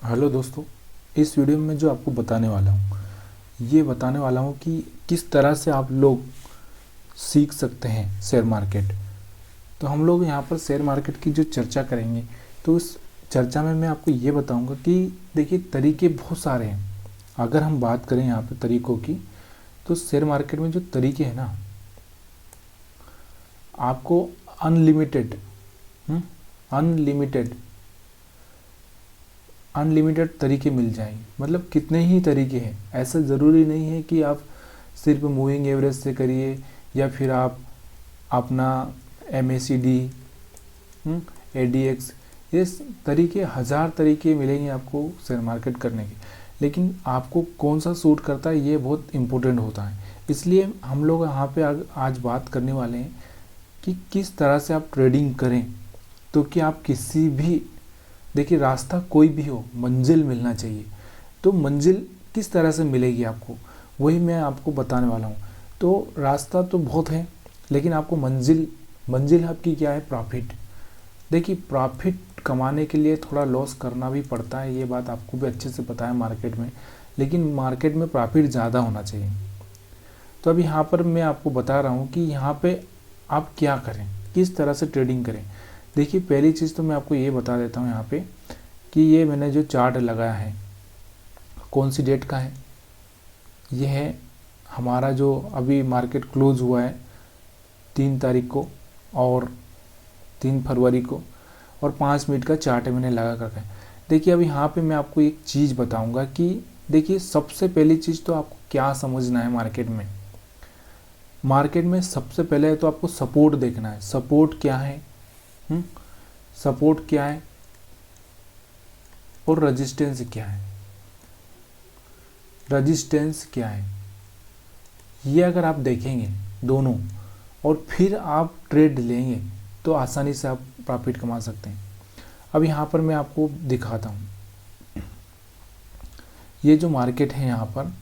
Hello दोस्तों, इस video में जो आपको बताने वाला हूँ ये बताने वाला हूँ कि किस तरह से आप लोग सीख सकते हैं शेयर मार्केट। तो हम लोग यहाँ पर शेयर मार्केट की जो चर्चा करेंगे, तो उस चर्चा में मैं आपको ये बताऊँगा कि देखिए तरीके बहुत सारे हैं। अगर हम बात करें यहाँ पर तरीकों की, तो शेयर मार्केट में जो तरीके हैं ना, आपको अनलिमिटेड अनलिमिटेड अनलिमिटेड तरीके मिल जाएंगे। मतलब कितने ही तरीके हैं, ऐसा ज़रूरी नहीं है कि आप सिर्फ मूविंग एवरेज से करिए या फिर आप अपना MACD, ADX, ये तरीके, हज़ार तरीके मिलेंगे आपको शेयर मार्केट करने के। लेकिन आपको कौन सा सूट करता है ये बहुत इम्पोर्टेंट होता है। इसलिए हम लोग यहाँ पे आज बात करने वाले हैं कि किस तरह से आप ट्रेडिंग करें, तो कि आप किसी भी, देखिए रास्ता कोई भी हो, मंजिल मिलना चाहिए। तो मंजिल किस तरह से मिलेगी आपको, वही मैं आपको बताने वाला हूँ। तो रास्ता तो बहुत है, लेकिन आपको मंजिल आपकी क्या है? प्रॉफिट। देखिए प्रॉफिट कमाने के लिए थोड़ा लॉस करना भी पड़ता है, ये बात आपको भी अच्छे से पता है मार्केट में, लेकिन मार्केट में प्रॉफिट ज़्यादा होना चाहिए। तो अभी यहाँ पर मैं आपको बता रहा हूँ कि यहाँ पे आप क्या करें, किस तरह से ट्रेडिंग करें। देखिए पहली चीज़ तो मैं आपको ये बता देता हूँ यहाँ पे कि ये मैंने जो चार्ट लगाया है, कौन सी डेट का है? ये है हमारा जो अभी मार्केट क्लोज हुआ है 3 तारीख को और 3 फरवरी को, और 5 मिनट का चार्ट है मैंने लगा कर। देखिए अब यहाँ पे मैं आपको एक चीज़ बताऊँगा कि देखिए सबसे पहली चीज़ तो आपको क्या समझना है मार्केट में सबसे पहले तो आपको सपोर्ट देखना है। सपोर्ट क्या है? सपोर्ट क्या है और रेजिस्टेंस क्या है? रेजिस्टेंस क्या है, ये अगर आप देखेंगे दोनों और फिर आप ट्रेड लेंगे तो आसानी से आप प्रॉफिट कमा सकते हैं। अब यहाँ पर मैं आपको दिखाता हूँ, ये जो मार्केट है यहाँ पर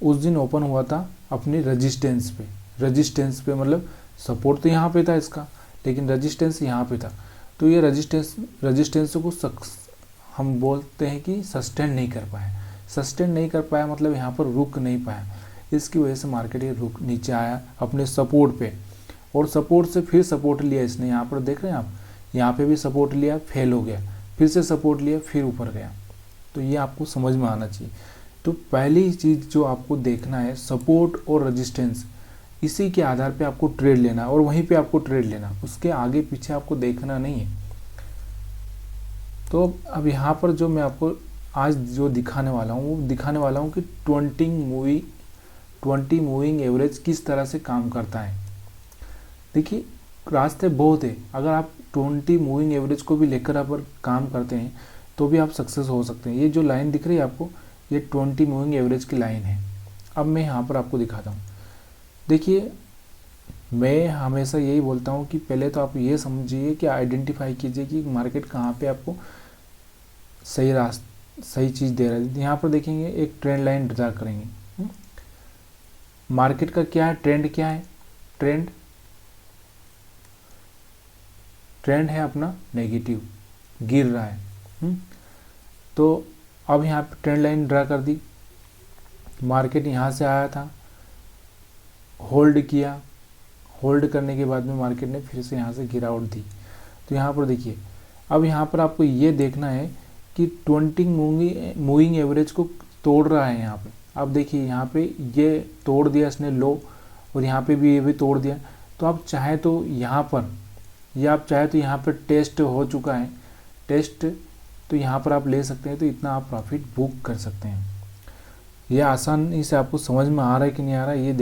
उस दिन ओपन हुआ था अपनी रेजिस्टेंस पे मतलब सपोर्ट तो यहाँ पे था इसका, लेकिन रेजिस्टेंस यहाँ पे था। तो ये रेजिस्टेंस को हम बोलते हैं कि सस्टेन नहीं कर पाया मतलब यहाँ पर रुक नहीं पाया। इसकी वजह से मार्केट ये रुक नीचे आया अपने सपोर्ट पे, और सपोर्ट से फिर सपोर्ट लिया इसने। यहाँ पर देख रहे हैं आप, यहाँ पे भी सपोर्ट लिया, फेल हो गया, फिर से सपोर्ट लिया, फिर ऊपर गया। तो ये आपको समझ में आना चाहिए। तो पहली चीज़ जो आपको देखना है, सपोर्ट और रेजिस्टेंस, इसी के आधार पे आपको ट्रेड लेना और वहीं पे आपको ट्रेड लेना, उसके आगे पीछे आपको देखना नहीं है। तो अब यहाँ पर जो मैं आपको आज जो दिखाने वाला हूँ वो दिखाने वाला हूँ कि 20 मूविंग एवरेज किस तरह से काम करता है। देखिए रास्ते बहुत है, अगर आप 20 मूविंग एवरेज को भी लेकर आप काम करते हैं तो भी आप सक्सेस हो सकते हैं। ये जो लाइन दिख रही है आपको, ये 20 मूविंग एवरेज की लाइन है। अब मैं यहाँ पर आपको दिखाता हूँ। देखिए मैं हमेशा यही बोलता हूँ कि पहले तो आप ये समझिए कि आइडेंटिफाई कीजिए कि मार्केट कहाँ पे आपको सही चीज़ दे रहा है। यहाँ पर देखेंगे एक ट्रेंड लाइन ड्रा करेंगे। मार्केट का क्या है, ट्रेंड क्या है? ट्रेंड है अपना नेगेटिव, गिर रहा है। तो अब यहाँ पे ट्रेंड लाइन ड्रा कर दी, मार्केट यहाँ से आया था, होल्ड किया, होल्ड करने के बाद में मार्केट ने फिर से यहाँ से गिरावट दी। तो यहाँ पर देखिए, अब यहाँ पर आपको ये देखना है कि 20 मूविंग एवरेज को तोड़ रहा है यहाँ पे। अब देखिए यहाँ पे ये तोड़ दिया इसने लो, और यहाँ पे भी ये भी तोड़ दिया। तो आप चाहे तो यहाँ पर, या आप चाहे तो यहाँ पर टेस्ट हो चुका है, टेस्ट तो यहाँ पर आप ले सकते हैं। तो इतना आप प्रॉफिट बुक कर सकते हैं। ये आसानी से आपको समझ में आ रहा है कि नहीं आ रहा है, ये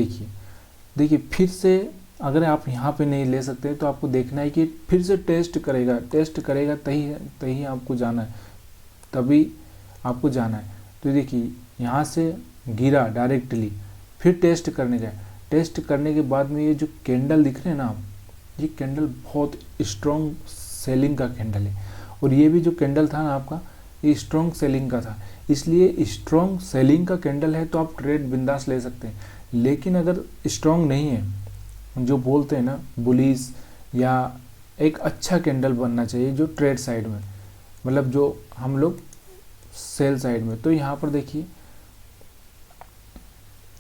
देखिए फिर से अगर आप यहाँ पे नहीं ले सकते तो आपको देखना है कि फिर से टेस्ट करेगा तभी आपको जाना है, तभी आपको जाना है। तो देखिए यहाँ से गिरा डायरेक्टली, फिर टेस्ट करने गया, टेस्ट करने के बाद में ये जो कैंडल दिख रहे हैं ना आप, ये कैंडल बहुत स्ट्रॉन्ग सेलिंग का कैंडल है। और ये भी जो कैंडल था ना आपका, ये स्ट्रॉन्ग सेलिंग का था। इसलिए स्ट्रॉन्ग सेलिंग का कैंडल है तो आप ट्रेड बिंदास ले सकते हैं। लेकिन अगर स्ट्रॉन्ग नहीं है, जो बोलते हैं ना बुलिश, या एक अच्छा कैंडल बनना चाहिए जो ट्रेड साइड में, मतलब जो हम लोग सेल साइड में। तो यहाँ पर देखिए,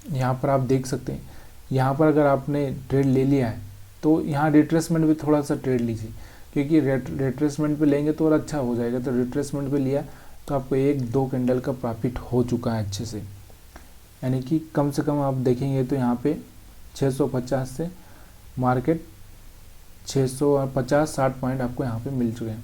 यहाँ पर आप देख सकते हैं, यहाँ पर अगर आपने ट्रेड ले लिया है तो यहाँ रिट्रेसमेंट पे थोड़ा सा ट्रेड लीजिए, क्योंकि रिट्रेसमेंट पे लेंगे तो और अच्छा हो जाएगा। तो रिट्रेसमेंट पे लिया तो आपको 1-2 कैंडल का प्रॉफिट हो चुका है अच्छे से, यानी कि कम से कम आप देखेंगे तो यहाँ पे 650 से मार्केट 650-60 पॉइंट आपको यहाँ पे मिल चुके हैं।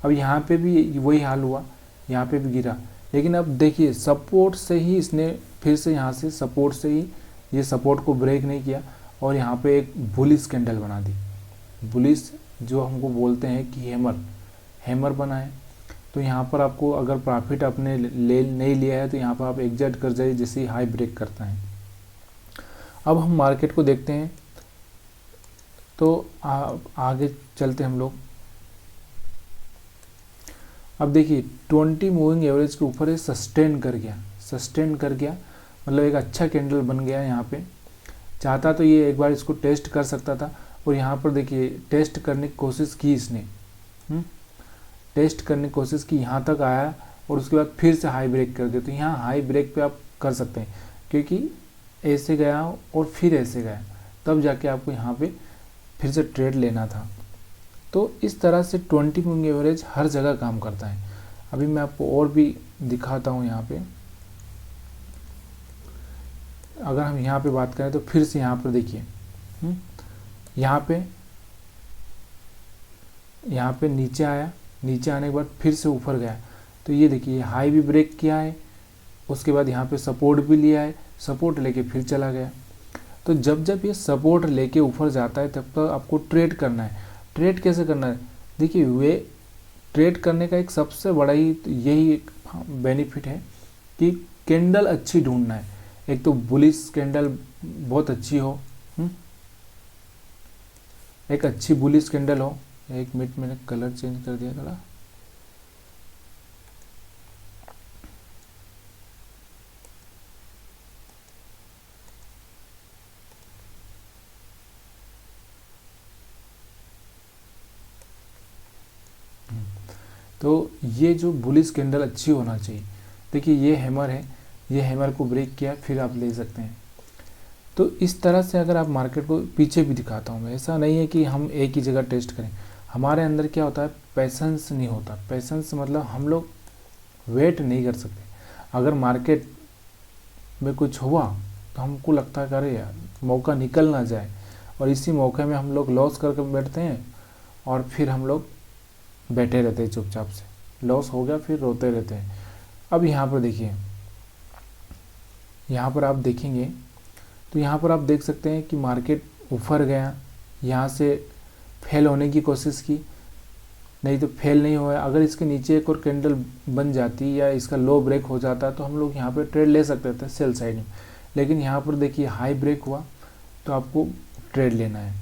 अब यहाँ पे भी वही हाल हुआ, यहाँ पे भी गिरा, लेकिन अब देखिए सपोर्ट से ही इसने फिर से यहाँ से सपोर्ट से ही ये सपोर्ट को ब्रेक नहीं किया और यहाँ पे एक बुलिश कैंडल बना दी। बुलिश जो हमको बोलते हैं कि हैमर बना है। तो यहाँ पर आपको अगर प्रॉफिट आपने ले नहीं लिया है तो यहाँ पर आप एग्जिट कर जाइए जैसे ही हाई ब्रेक करता है। अब हम मार्केट को देखते हैं, तो आगे चलते हम लोग। अब देखिए 20 मूविंग एवरेज के ऊपर ये सस्टेन कर गया, मतलब एक अच्छा कैंडल बन गया यहाँ पे। चाहता तो ये एक बार इसको टेस्ट कर सकता था, और यहाँ पर देखिए टेस्ट करने की कोशिश की इसने, टेस्ट करने की कोशिश की, यहाँ तक आया और उसके बाद फिर से हाई ब्रेक कर दिया। तो यहाँ हाई ब्रेक पे आप कर सकते हैं, क्योंकि ऐसे गया और फिर ऐसे गया, तब जाके आपको यहाँ पे फिर से ट्रेड लेना था। तो इस तरह से 20 मूविंग एवरेज हर जगह काम करता है। अभी मैं आपको और भी दिखाता हूँ। यहाँ पे अगर हम यहाँ पे बात करें तो फिर से यहाँ पर देखिए, यहाँ पे नीचे आया, नीचे आने के बाद फिर से ऊपर गया। तो ये देखिए हाई भी ब्रेक किया है, उसके बाद यहाँ पे सपोर्ट भी लिया है, सपोर्ट लेके फिर चला गया। तो जब ये सपोर्ट लेके ऊपर जाता है तब तक आपको ट्रेड करना है। ट्रेड कैसे करना है? देखिए वे ट्रेड करने का एक सबसे बड़ा ही यही एक बेनिफिट है कि कैंडल अच्छी ढूंढना है। एक तो बुलिश कैंडल बहुत अच्छी हो, एक अच्छी बुलिश कैंडल हो। एक मिनट मैंने कलर चेंज कर दिया थोड़ा। तो ये जो बुलिश कैंडल अच्छी होना चाहिए। देखिए ये हैमर है, ये हैमर को ब्रेक किया फिर आप ले सकते हैं। तो इस तरह से अगर आप मार्केट को पीछे भी दिखाता हूँ मैं, ऐसा नहीं है कि हम एक ही जगह टेस्ट करें। हमारे अंदर क्या होता है, पैसेंस नहीं होता। पैसेंस मतलब हम लोग वेट नहीं कर सकते। अगर मार्केट में कुछ हुआ तो हमको लगता है अरे यार मौका निकल ना जाए, और इसी मौके में हम लोग लॉस करके बैठते हैं और फिर हम लोग बैठे रहते हैं चुपचाप से। लॉस हो गया फिर रोते रहते हैं। अब यहाँ पर देखिए, यहाँ पर आप देखेंगे तो यहाँ पर आप देख सकते हैं कि मार्केट ऊपर गया, यहाँ से फेल होने की कोशिश की, नहीं तो फेल नहीं हुआ। अगर इसके नीचे एक और कैंडल बन जाती या इसका लो ब्रेक हो जाता तो हम लोग यहाँ पे ट्रेड ले सकते थे सेल साइड में। लेकिन यहाँ पर देखिए हाई ब्रेक हुआ तो आपको ट्रेड लेना है।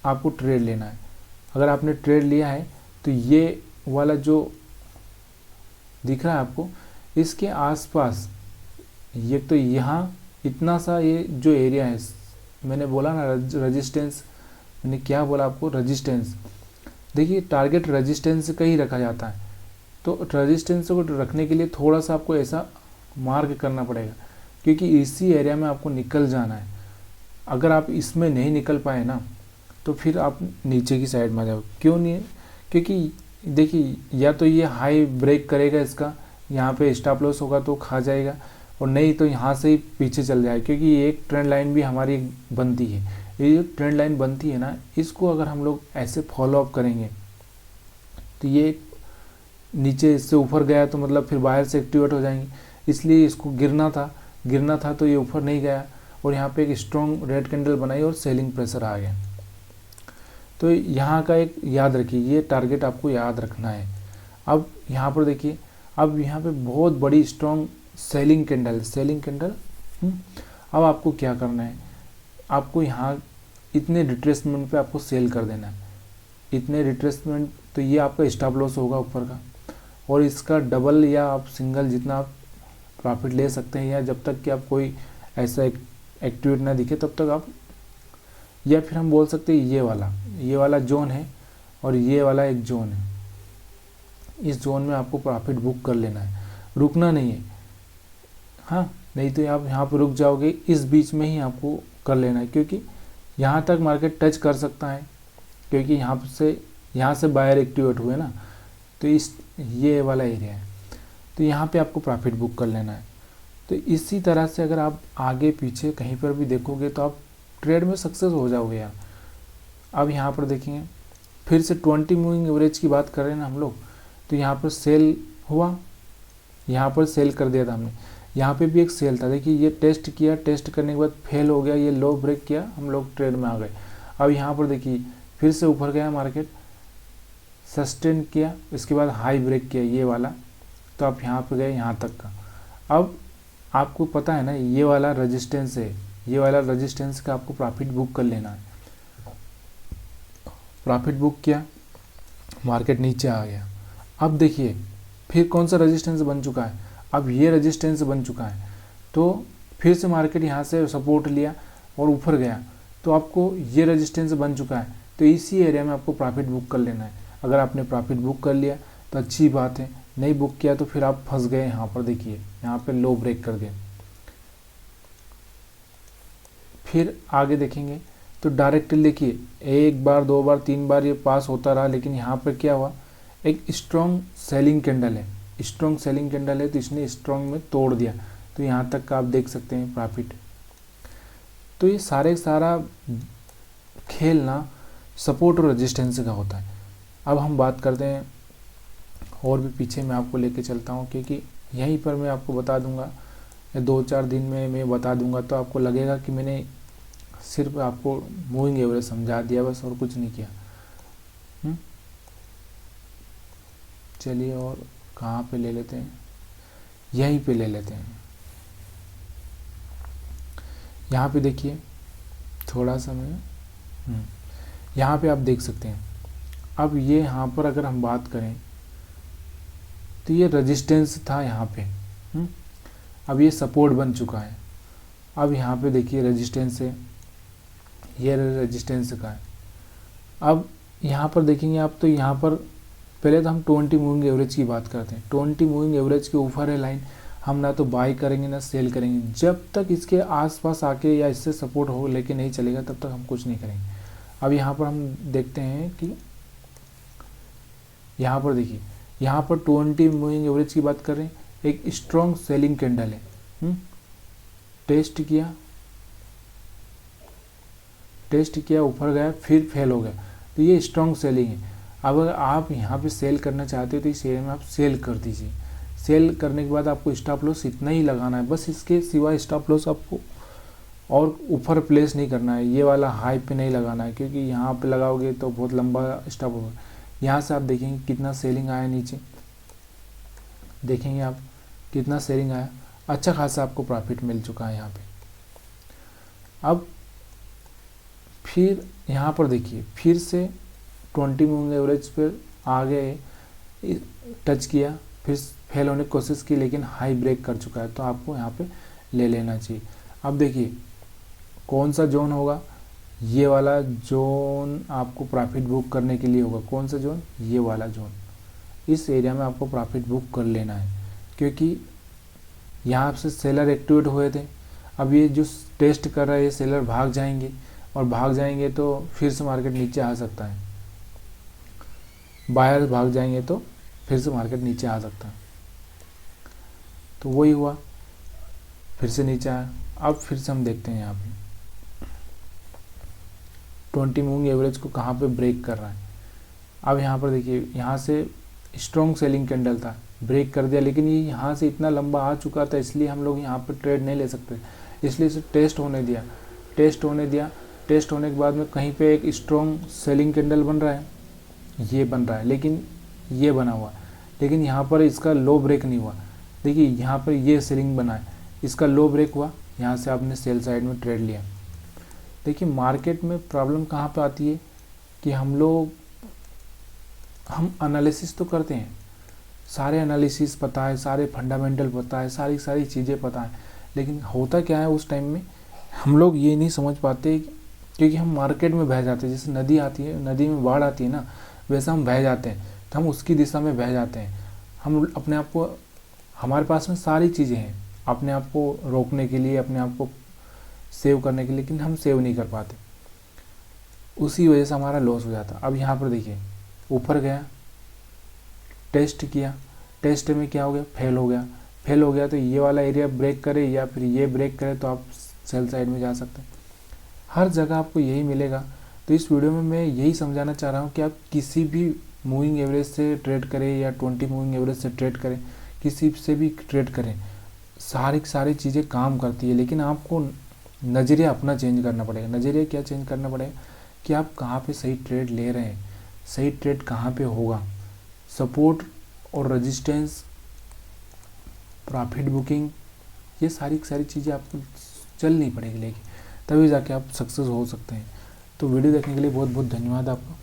आपको ट्रेड लेना है। अगर आपने ट्रेड लिया है तो ये वाला जो दिख रहा है आपको, इसके आसपास ये तो यहाँ इतना सा ये जो एरिया है, मैंने बोला ना रेजिस्टेंस, मैंने क्या बोला आपको, रेजिस्टेंस। देखिए टारगेट रेजिस्टेंस का ही रखा जाता है। तो रेजिस्टेंस को रखने के लिए थोड़ा सा आपको ऐसा मार्क करना पड़ेगा, क्योंकि इसी एरिया में आपको निकल जाना है। अगर आप इसमें नहीं निकल पाए ना तो फिर आप नीचे की साइड में आ जाओ। क्यों नहीं? क्योंकि देखिए या तो ये हाई ब्रेक करेगा, इसका यहाँ पे स्टॉप लॉस होगा तो खा जाएगा, और नहीं तो यहाँ से ही पीछे चल जाए। क्योंकि ये एक ट्रेंड लाइन भी हमारी बनती है। ये जो ट्रेंड लाइन बनती है ना, इसको अगर हम लोग ऐसे फॉलो अप करेंगे तो ये नीचे इससे ऊपर गया तो मतलब फिर बाहर से एक्टिवेट हो जाएंगे। इसलिए इसको गिरना था तो ये ऊपर नहीं गया, और यहाँ पे एक स्ट्रॉन्ग रेड कैंडल बनाई और सेलिंग प्रेशर आ गया। तो यहाँ का एक याद रखिए, ये टारगेट आपको याद रखना है। अब यहाँ पर देखिए, अब यहाँ पे बहुत बड़ी स्ट्रॉन्ग सेलिंग कैंडल। अब आपको क्या करना है, आपको यहाँ इतने रिट्रेसमेंट पे आपको सेल कर देना है। इतने रिट्रेसमेंट, तो ये आपका स्टॉप लॉस होगा ऊपर का, और इसका डबल या आप सिंगल जितना आप प्रॉफिट ले सकते हैं, या जब तक कि आप कोई ऐसा एक्टिवेट ना दिखे तब तक आप, या फिर हम बोल सकते हैं ये वाला जोन है और ये वाला एक जोन है। इस जोन में आपको प्रॉफिट बुक कर लेना है, रुकना नहीं है। हाँ, नहीं तो आप यहाँ पर रुक जाओगे, इस बीच में ही आपको कर लेना है, क्योंकि यहाँ तक मार्केट टच कर सकता है, क्योंकि यहाँ से बायर एक्टिवेट हुए ना, तो ये वाला एरिया है, तो यहाँ पे आपको प्रॉफिट बुक कर लेना है। तो इसी तरह से अगर आप आगे पीछे कहीं पर भी देखोगे तो आप ट्रेड में सक्सेस हो जाओगे यार। अब यहाँ पर देखेंगे, फिर से 20 मूविंग एवरेज की बात कर रहे हैं ना हम लोग, तो यहाँ पर सेल हुआ, यहाँ पर सेल कर दिया था हमने, यहाँ पे भी एक सेल था। देखिए ये टेस्ट किया, टेस्ट करने के बाद फेल हो गया, ये लो ब्रेक किया, हम लोग ट्रेड में आ गए। अब यहाँ पर देखिए फिर से ऊपर गया मार्केट, सस्टेन किया, इसके बाद हाई ब्रेक किया ये वाला, तो आप यहाँ पर गए यहाँ तक का। अब आपको पता है ना ये वाला रेजिस्टेंस है, ये वाला रेजिस्टेंस का आपको प्रॉफिट बुक कर लेना है। प्रॉफिट बुक किया, मार्केट नीचे आ गया। अब देखिए फिर कौन सा रेजिस्टेंस बन चुका है, अब ये रेजिस्टेंस बन चुका है, तो फिर से मार्केट यहाँ से सपोर्ट लिया और ऊपर गया, तो आपको ये रेजिस्टेंस बन चुका है, तो इसी एरिया में आपको प्रॉफिट बुक कर लेना है। अगर आपने प्रॉफिट बुक कर लिया तो अच्छी बात है, नहीं बुक किया तो फिर आप फंस गए। यहाँ पर देखिए यहाँ पे लो ब्रेक कर गए। फिर आगे देखेंगे तो डायरेक्टली देखिए एक बार, दो बार, तीन बार ये पास होता रहा, लेकिन यहाँ पर क्या हुआ, एक स्ट्रॉन्ग सेलिंग कैंडल है, स्ट्रॉन्ग सेलिंग कैंडल है, तो इसने स्ट्रॉन्ग में तोड़ दिया, तो यहाँ तक का आप देख सकते हैं प्रॉफिट। तो ये सारा खेल ना सपोर्ट और रेजिस्टेंस का होता है। अब हम बात करते हैं, और भी पीछे मैं आपको लेके चलता हूँ, क्योंकि यहीं पर मैं आपको बता दूंगा, 2-4 दिन में मैं बता दूंगा, तो आपको लगेगा कि मैंने सिर्फ आपको मूविंग एवरेज समझा दिया बस, और कुछ नहीं किया। चलिए और कहाँ पे ले लेते हैं, यहीं पे ले लेते हैं। यहाँ पे देखिए थोड़ा सा मैं यहाँ पे आप देख सकते हैं। अब ये यहाँ पर अगर हम बात करें तो ये रेजिस्टेंस था यहाँ पे, अब ये सपोर्ट बन चुका है। अब यहाँ पे देखिए रेजिस्टेंस है, ये रेजिस्टेंस का है। अब यहाँ पर देखेंगे आप, तो यहाँ पर पहले तो हम 20 मूविंग एवरेज की बात करते हैं। 20 मूविंग एवरेज के ऊपर है लाइन, हम ना तो बाई करेंगे ना सेल करेंगे, जब तक इसके आसपास आके या इससे सपोर्ट हो लेके नहीं चलेगा तब तक हम कुछ नहीं करेंगे। अब यहाँ पर हम देखते हैं कि यहाँ पर देखिए, यहाँ पर 20 मूविंग एवरेज की बात कर रहे हैं, एक स्ट्रॉन्ग सेलिंग कैंडल है, टेस्ट किया, ऊपर गया, फिर फेल हो गया, तो ये स्ट्रॉन्ग सेलिंग है। अब अगर आप यहाँ पे सेल करना चाहते हो तो इस एरिया में आप सेल कर दीजिए। सेल करने के बाद आपको स्टॉप लॉस इतना ही लगाना है बस, इसके सिवा स्टॉप लॉस आपको और ऊपर प्लेस नहीं करना है, ये वाला हाई पे नहीं लगाना है, क्योंकि यहाँ पे लगाओगे तो बहुत लंबा स्टॉप होगा। यहाँ से आप देखेंगे कितना सेलिंग आया नीचे, देखेंगे आप कितना सेलिंग आया, अच्छा खासा आपको प्रॉफिट मिल चुका है यहाँ पे। अब फिर यहाँ पर देखिए फिर से 20 मूविंग एवरेज पर आ गए, टच किया, फिर फेल होने की कोशिश की, लेकिन हाई ब्रेक कर चुका है, तो आपको यहाँ पे ले लेना चाहिए। अब देखिए कौन सा जोन होगा, ये वाला जोन आपको प्रॉफिट बुक करने के लिए होगा। कौन सा जोन, ये वाला जोन, इस एरिया में आपको प्रॉफिट बुक कर लेना है, क्योंकि यहाँ से सेलर एक्टिवेट हुए थे। अब ये जो टेस्ट कर रहा है ये सेलर भाग जाएंगे, और भाग जाएंगे तो फिर से मार्केट नीचे आ सकता है, बायर्स भाग जाएंगे तो फिर से मार्केट नीचे आ सकता है। तो वही हुआ, फिर से नीचे आया। अब फिर से हम देखते हैं यहाँ पे 20 मूविंग एवरेज को कहाँ पे ब्रेक कर रहा है। अब यहाँ पर देखिए यहाँ से स्ट्रॉन्ग सेलिंग कैंडल था, ब्रेक कर दिया, लेकिन ये यहाँ से इतना लंबा आ चुका था, इसलिए हम लोग यहाँ पर ट्रेड नहीं ले सकते, इसलिए इसे टेस्ट होने दिया। टेस्ट होने के बाद में कहीं पे एक स्ट्रॉन्ग सेलिंग कैंडल बन रहा है, ये बन रहा है, लेकिन ये बना हुआ, लेकिन यहाँ पर इसका लो ब्रेक नहीं हुआ। देखिए यहाँ पर ये सेलिंग बना है, इसका लो ब्रेक हुआ, यहाँ से आपने सेल साइड में ट्रेड लिया। देखिए मार्केट में प्रॉब्लम कहाँ पे आती है कि हम एनालिसिस तो करते हैं, सारे एनालिसिस पता है, सारे फंडामेंटल पता है, सारी चीज़ें पता है, लेकिन होता क्या है उस टाइम में हम लोग ये नहीं समझ पाते, क्योंकि हम मार्केट में बह जाते हैं। जैसे नदी आती है, नदी में बाढ़ आती है ना, वैसा हम बह जाते हैं, तो हम उसकी दिशा में बह जाते हैं। हम अपने आप को, हमारे पास में सारी चीज़ें हैं अपने आप को रोकने के लिए, अपने आप को सेव करने के लिए, लेकिन हम सेव नहीं कर पाते, उसी वजह से हमारा लॉस हो जाता। अब यहाँ पर देखिए, ऊपर गया, टेस्ट किया, टेस्ट में क्या हो गया, फेल हो गया। फेल हो गया तो ये वाला एरिया ब्रेक करे या फिर ये ब्रेक करे तो आप सेल साइड में जा सकते हैं। हर जगह आपको यही मिलेगा। तो इस वीडियो में मैं यही समझाना चाह रहा हूँ कि आप किसी भी मूविंग एवरेज से ट्रेड करें या 20 मूविंग एवरेज से ट्रेड करें, किसी से भी ट्रेड करें, सारी चीज़ें काम करती है, लेकिन आपको नज़रिया अपना चेंज करना पड़ेगा। नज़रिया क्या चेंज करना पड़ेगा कि आप कहाँ पे सही ट्रेड ले रहे हैं, सही ट्रेड कहाँ पे होगा, सपोर्ट और रेजिस्टेंस, प्रॉफिट बुकिंग, ये सारी चीज़ें आपको चलनी पड़ेगी, लेकिन तभी जाके आप सक्सेस हो सकते हैं। तो वीडियो देखने के लिए बहुत बहुत धन्यवाद आपका।